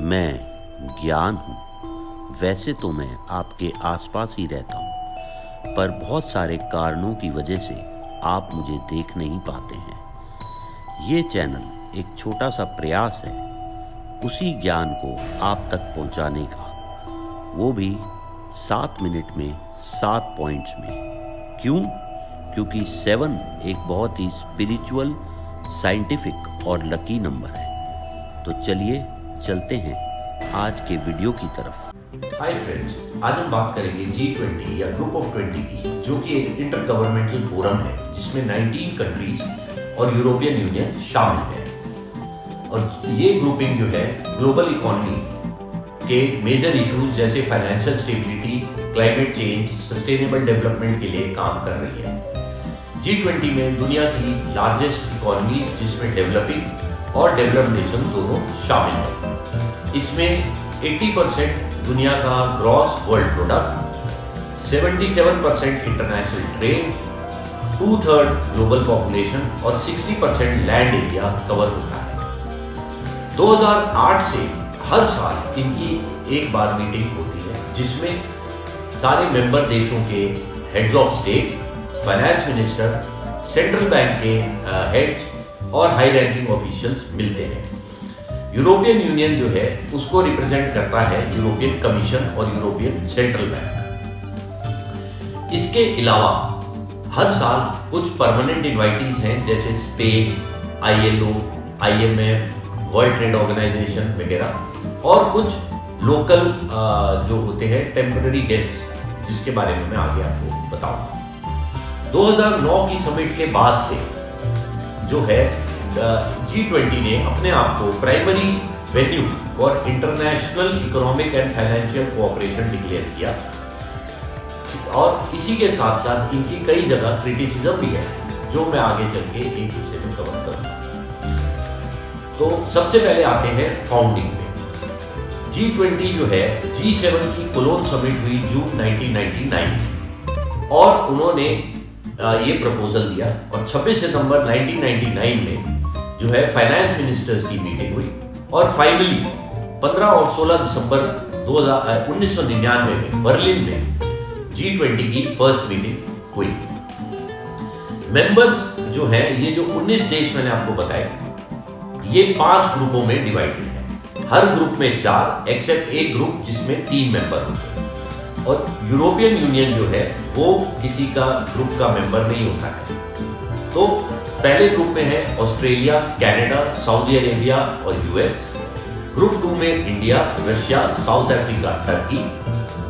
मैं ज्ञान हूँ। वैसे तो मैं आपके आसपास ही रहता हूँ, पर बहुत सारे कारणों की वजह से आप मुझे देख नहीं पाते हैं। ये चैनल एक छोटा सा प्रयास है उसी ज्ञान को आप तक पहुँचाने का, वो भी 7 मिनट में 7 पॉइंट्स में। क्यों? क्योंकि 7 एक बहुत ही स्पिरिचुअल, साइंटिफिक और लकी नंबर है। तो चलिए चलते हैं आज के वीडियो की तरफ। हाय फ्रेंड्स, आज हम बात करेंगे G20 या ग्रुप ऑफ 20 की, जो कि एक इंटर गवर्नमेंटल फोरम है जिसमें 19 कंट्रीज और यूरोपियन यूनियन शामिल है। और ये ग्रुपिंग जो है ग्लोबल इकोनॉमी के मेजर इश्यूज जैसे financial stability, climate change, sustainable development के लिए काम कर रही है। G20 में दुनिया की लार्जेस्ट इकोनॉमीज जिसमें डेवलपिंग और डेवलप्ड नेशन दोनों शामिल हैं। इसमें 80% दुनिया का gross world product, 77% international trade, 2/3 global population और 60% लैंड एरिया कवर होता है। 2008 से हर साल इनकी एक बार मीटिंग होती है जिसमें सारे मेंबर देशों के heads of state, finance minister, central bank के हेड्स और हाई रैंकिंग ऑफिशियल्स मिलते हैं। यूरोपियन यूनियन जो है उसको रिप्रेजेंट करता है यूरोपियन कमीशन और यूरोपियन सेंट्रल बैंक। इसके अलावा हर साल कुछ परमानेंट इनवाइटीज हैं जैसे Spain, ILO, IMF, world trade organisation वगैरह, और कुछ लोकल जो होते हैं टेम्पररी गेस्ट, जिसके बारे में मैं आगे आपको बताऊंगा। 2009 की समिट के बाद से जो है G20 ने अपने आप को primary venue for international economic and financial cooperation declare किया, और इसी के साथ साथ इनकी कई जगह क्रिटिसिज्म भी है जो मैं आगे चल के एक हिस्से में कवर करूंगा। तो सबसे पहले आते हैं फाउंडिंग में। G20 जो है G7 की कोलोन समिट हुई जून 1999 और उन्होंने ये प्रपोजल दिया, और 26 सितंबर 1999 में जो है फाइनेंस मिनिस्टर्स की मीटिंग हुई, और फाइनली 15 और 16 दिसंबर 1999 में बर्लिन में G20 की फर्स्ट मीटिंग हुई। मेंबर्स जो है, ये जो 19 देश मैंने आपको बताए, ये 5 ग्रुपों में डिवाइडेड है। हर ग्रुप में 4 एक्सेप्ट एक ग्रुप जिसमें 3 मेंबर होते हैं। और यूरोपियन यूनियन जो है वो किसी का ग्रुप का मेंबर नहीं होता है। तो पहले ग्रुप में है ऑस्ट्रेलिया, कनाडा, सऊदी अरेबिया और US। ग्रुप 2 में India, Russia, south Africa, Turkey.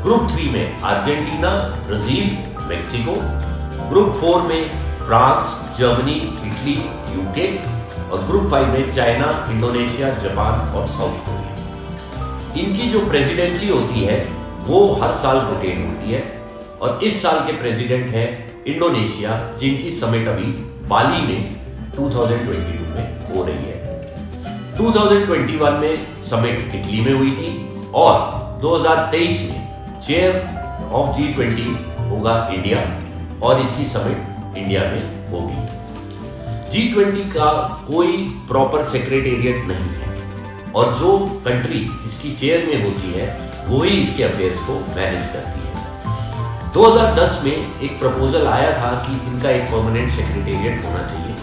Group 3 में अर्जेंटीना, ब्राजील, मेक्सिको। ग्रुप 4 में फ्रांस, जर्मनी, इटली, UK। और ग्रुप 5 में चाइना, इंडोनेशिया, जापान और साउथ कोरिया। इनकी जो प्रेसिडेंसी होती है वो हर साल रोटेट होती है, और इस साल के प्रेसिडेंट है इंडोनेशिया, जिनकी समिट अभी बाली में 2022 में हो रही है। 2021 में समिट इटली में हुई थी, और 2023 में चेयर ऑफ G20 होगा इंडिया, और इसकी समिट इंडिया में होगी। G20 का कोई प्रॉपर सेक्रेटेरिएट नहीं है, और जो कंट्री इसकी चेयर में होती है वो ही इसके अफेयर्स को मैनेज करती है। 2010 में एक प्रपोजल आया था कि इनका एक परमानेंट सेक्रेटेरिएट होना चाहिए,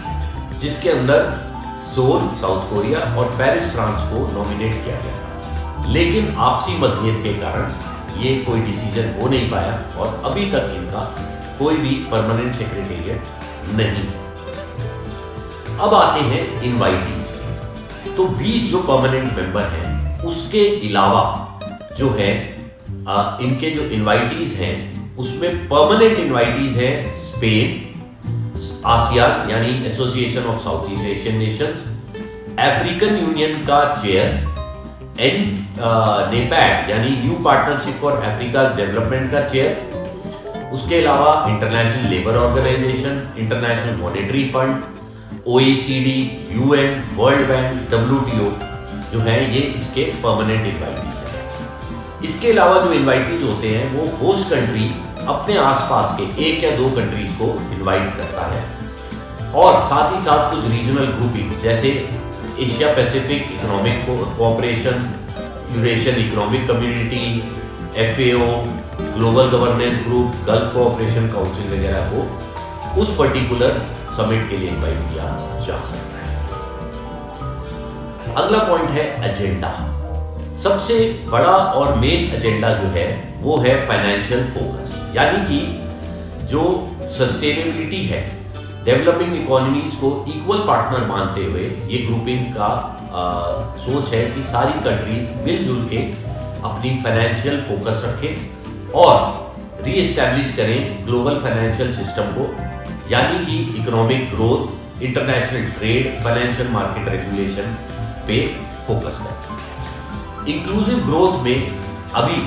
जिसके अंदर सोल, साउथ कोरिया और पेरिस, फ्रांस को नॉमिनेट किया गया, लेकिन आपसी मतभेद के कारण ये कोई डिसीजन हो नहीं पाया, और अभी तक इनका कोई भी परमानेंट सेक्रेटेरिएट नहीं है। अब आते हैं इनवाइटीज। तो 20 जो परमानेंट मेंबर हैं, उसके अलावा जो है इनके जो इनवाइटीज हैं उसमें परमानेंट इनवाइटीज हैं स्पेन, आसियान यानी association of south east Asian nations, African union का चेयर, नेपैड यानी new partnership for Africa development का चेयर, उसके अलावा international labour organisation, international monetary fund, OECD, UN, world bank, WTO जो है ये इसके परमानेंट इनवाइटीज हैं। इसके अलावा जो इनवाइटीज होते हैं वो होस्ट कंट्री अपने आसपास के 1 या 2 कंट्रीज को इनवाइट करता है, और साथ ही साथ कुछ रीजनल ग्रुपिंग जैसे Asia Pacific economic cooperation, Eurasian economic community, FAO, global governance group, gulf cooperation council वगैरह को उस पर्टिकुलर समिट के लिए इनवाइट किया जा सकता है। अगला पॉइंट है एजेंडा। सबसे बड़ा और मेन एजेंडा जो है वो है फाइनेंशियल फोकस, यानी कि जो सस्टेनेबिलिटी है, डेवलपिंग इकोनॉमीज को इक्वल पार्टनर मानते हुए ये ग्रुपिंग का सोच है कि सारी कंट्रीज मिलजुल के अपनी फाइनेंशियल फोकस रखें और रीएस्टैब्लिश करें ग्लोबल फाइनेंशियल सिस्टम को, यानी कि economic growth, international trade, financial market regulation पे फोकस करें। इंक्लूसिव ग्रोथ में अभी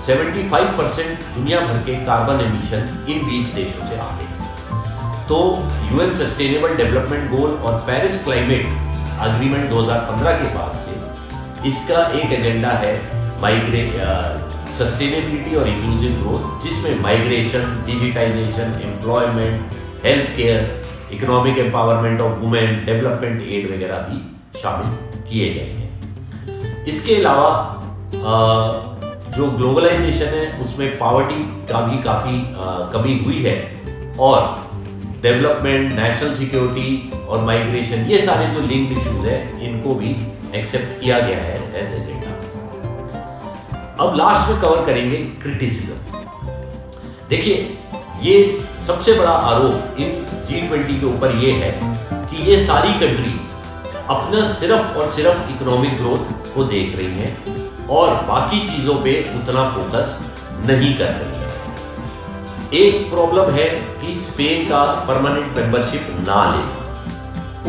75% दुनिया भर के कार्बन एमिशन इन 20 देशों से आते हैं। तो यूएन सस्टेनेबल डेवलपमेंट गोल और पेरिस क्लाइमेट अग्रीमेंट 2015 के बाद से इसका एक एजेंडा है सस्टेनेबिलिटी और इंक्लूसिव ग्रोथ, जिसमें migration, digitisation, employment, health care, economic empowerment of women, development aid वगैरह भी शामिल किए गए हैं। इसके अलावा जो ग्लोबलाइजेशन है उसमें पॉवर्टी का भी काफी कमी हुई है और डेवलपमेंट, नेशनल सिक्योरिटी और माइग्रेशन, ये सारे जो लिंक्ड इश्यूज है इनको भी एक्सेप्ट किया गया है एज एजेंडा। अब लास्ट में कवर करेंगे क्रिटिसिज्म। देखिए, ये सबसे बड़ा आरोप इन G20 के ऊपर ये है कि ये सारी कंट्रीज अपना सिर्फ और सिर्फ इकोनॉमिक ग्रोथ को देख रही हैं और बाकी चीजों पे उतना फोकस नहीं कर रही है। एक प्रॉब्लम है कि स्पेन का परमानेंट मेंबरशिप ना ले,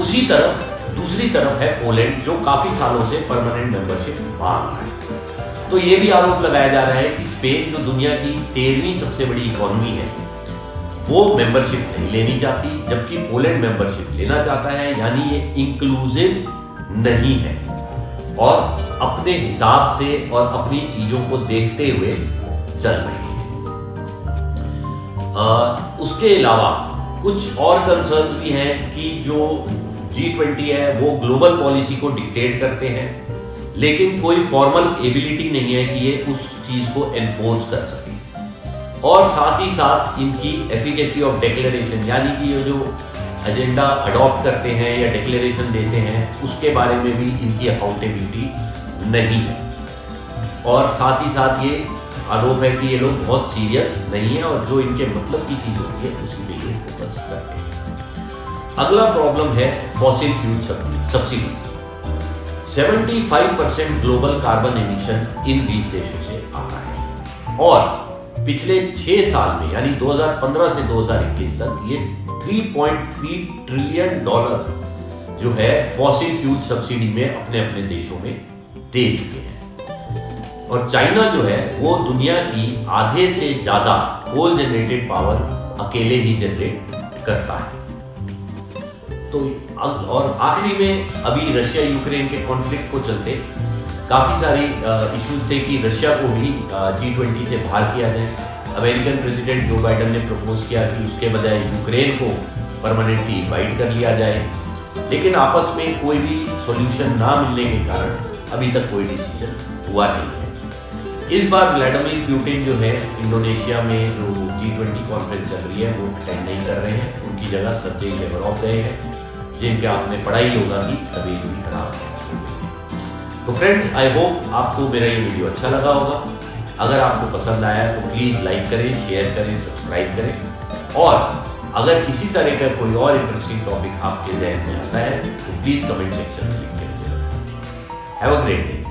उसी तरफ दूसरी तरफ है पोलैंड जो काफी सालों से परमानेंट मेंबरशिप मांग रहा है। तो ये भी आरोप लगाया जा रहा है कि स्पेन जो दुनिया की 13वीं सबसे बड़ी इकोनॉमी है वो मेंबरशिप नहीं लेनी चाहती, जबकि पोलैंड मेंबरशिप लेना चाहता है, यानी ये इंक्लूसिव नहीं है और अपने हिसाब से और अपनी चीजों को देखते हुए चल रही है। उसके अलावा कुछ और कंसर्न्स भी हैं कि जो G20 है वो ग्लोबल पॉलिसी को डिक्टेट करते हैं, लेकिन कोई फॉर्मल एबिलिटी नहीं है कि ये उस चीज को एनफोर्स कर सके। और साथ ही साथ इनकी एफिकेसी ऑफ डिक्लेरेशन, यानी कि ये जो एजेंडा अडॉप्ट करते हैं या डिक्लेरेशन देते हैं उसके बारे में भी इनकी अकाउंटेबिलिटी नहीं है। और साथ ही साथ ये आरोप है कि ये लोग बहुत सीरियस नहीं है और जो इनके मतलब की चीज होती है उसी पे ये फोकस करते हैं। अगला प्रॉब्लम है fossil fuel subsidies. 75% global carbon emission इन 20 देशों से आता है और पिछले 6 साल में यानी 2015 से 2021 तक ये $3.3 ट्रिलियन जो है फॉसिल फ्यूल सब्सिडी में अपने अपने देशों में दे चुके हैं। और चाइना जो है वो दुनिया की आधे से ज्यादा कोल जनरेटेड पावर अकेले ही जनरेट करता है। तो और आखिरी में अभी रशिया यूक्रेन के कॉन्फ्लिक्ट को चलते काफी सारी इश्यूज थे कि रशिया को भी G20 से बाहर किया जाए। अमेरिकन प्रेसिडेंट जो बाइडेन ने प्रपोज किया कि उसके बजाय यूक्रेन को परमानेंटली इनवाइट कर लिया जाए, लेकिन आपस में कोई भी सॉल्यूशन ना मिलने के कारण अभी तक कोई डिसीजन हुआ नहीं है। इस बार व्लादिमीर पुतिन जो है इंडोनेशिया में जो G20 कॉन्फ्रेंस चल रही है वो अटेंड नहीं कर रहे हैं, उनकी जगह सर्जेई लेवरोव गए हैं, जिनके आपने पढ़ा ही होगा कि तबीयत भी खराब है। तो फ्रेंड्स, आई होप आपको मेरा ये वीडियो अच्छा लगा होगा। अगर आपको पसंद आया तो प्लीज लाइक करें, शेयर करें, सब्सक्राइब करें और अगर इसी तरह का कोई और इंटरेस्टिंग टॉपिक आपके ज़हन में आता है तो प्लीज कमेंट सेक्शन में लिख के मुझे बताएं। Have a great day.